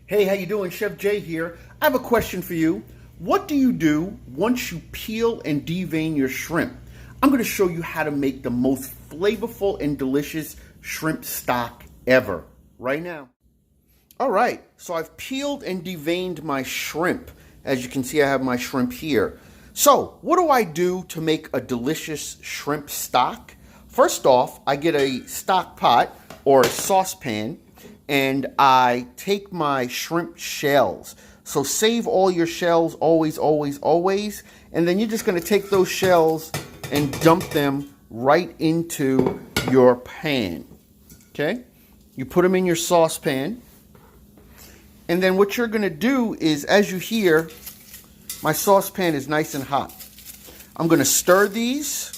Hey, how you doing? Chef Jay here. I have a question for you. What do you do once you peel and devein your shrimp? I'm going to show you how to make the most flavorful and delicious shrimp stock ever right now. All right, so I've peeled and deveined my shrimp. As you can see, I have my shrimp here. So what do I do to make a delicious shrimp stock? First off, I get a stock pot or a saucepan, and I take my shrimp shells. So save all your shells, always, always, always. And then you're just going to take those shells and dump them right into your pan. Okay? You put them in your saucepan. And then what you're going to do is, as you hear, my saucepan is nice and hot. I'm going to stir these.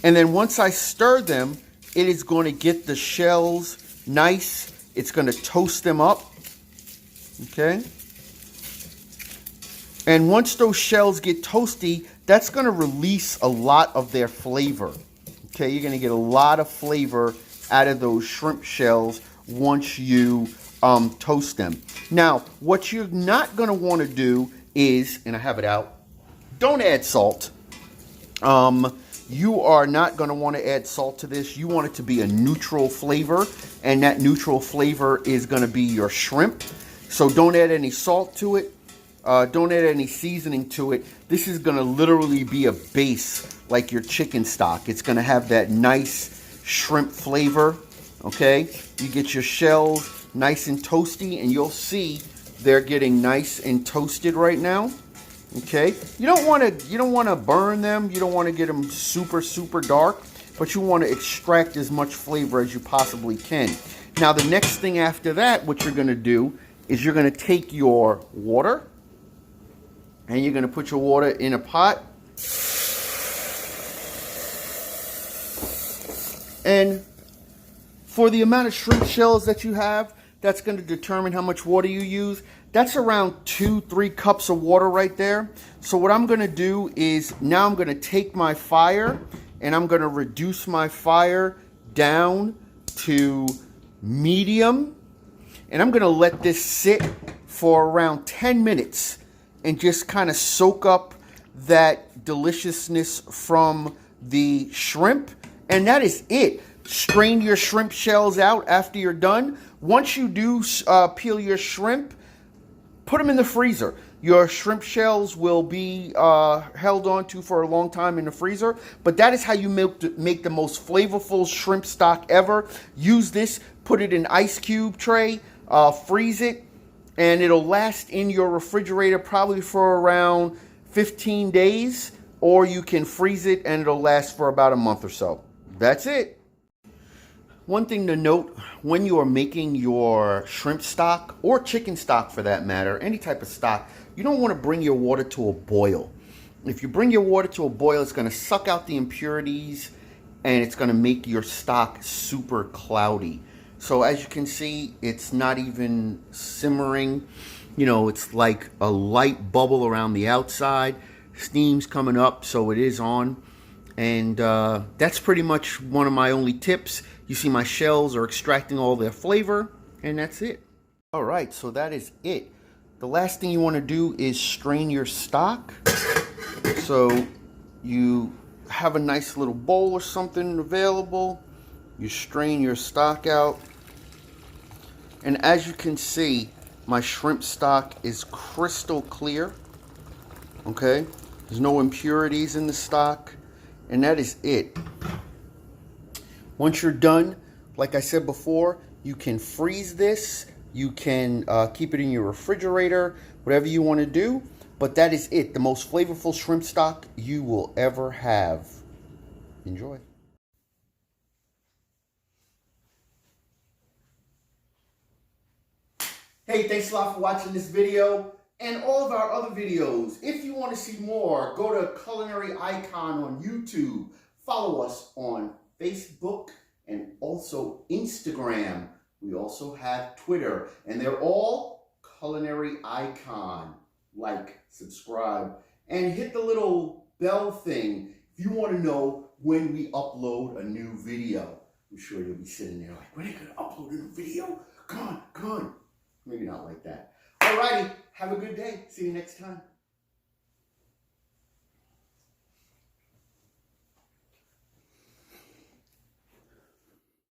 And then once I stir them, it is going to get the shells nice. It's going to toast them up. Okay. And once those shells get toasty, that's going to release a lot of their flavor. Okay. You're going to get a lot of flavor out of those shrimp shells once you toast them. Now, what you're not going to want to do is, and I have it out, don't add salt. You are not going to want to add salt to this. You want it to be a neutral flavor, and that neutral flavor is going to be your shrimp. So don't add any salt to it. Don't add any seasoning to it. This is going to literally be a base like your chicken stock. It's going to have that nice shrimp flavor, okay? You get your shells nice and toasty, and you'll see they're getting nice and toasted right now. Okay, you don't want to burn them. You don't want to get them super, super dark, but you want to extract as much flavor as you possibly can. Now, the next thing after that, what you're going to do is you're going to take your water, and you're going to put your water in a pot. And for the amount of shrimp shells that you have, that's going to determine how much water you use. That's around 2-3 cups of water right there. So what I'm going to do is now I'm going to take my fire and I'm going to reduce my fire down to medium. And I'm going to let this sit for around 10 minutes and just kind of soak up that deliciousness from the shrimp. And that is it. Strain your shrimp shells out after you're done. Once you do peel your shrimp, put them in the freezer. Your shrimp shells will be held onto for a long time in the freezer. But that is how you make the most flavorful shrimp stock ever. Use this, put it in ice cube tray, freeze it, and it'll last in your refrigerator probably for around 15 days. Or you can freeze it and it'll last for about a month or so. That's it. One thing to note, when you are making your shrimp stock, or chicken stock for that matter, any type of stock, you don't want to bring your water to a boil. If you bring your water to a boil, it's going to suck out the impurities, and it's going to make your stock super cloudy. So as you can see, it's not even simmering. You know, it's like a light bubble around the outside. Steam's coming up, so it is on. And that's pretty much one of my only tips. You see my shells are extracting all their flavor, and that's it. All right, so that is it. The last thing you want to do is strain your stock. So you have a nice little bowl or something available. You strain your stock out. And as you can see, my shrimp stock is crystal clear. Okay? There's no impurities in the stock. And that is it. Once you're done, like I said before, you can freeze this. You can keep it in your refrigerator, whatever you want to do. But that is it. The most flavorful shrimp stock you will ever have. Enjoy. Hey, thanks a lot for watching this video and all of our other videos. If you want to see more, go to Culinary Icon on YouTube. Follow us on Facebook and also Instagram. We also have Twitter, and they're all Culinary Icon. Like, subscribe, and hit the little bell thing if you want to know when we upload a new video. I'm sure you'll be sitting there like, when are you going to upload a new video? Come on, come on. Maybe not like that. Alrighty, have a good day. See you next time.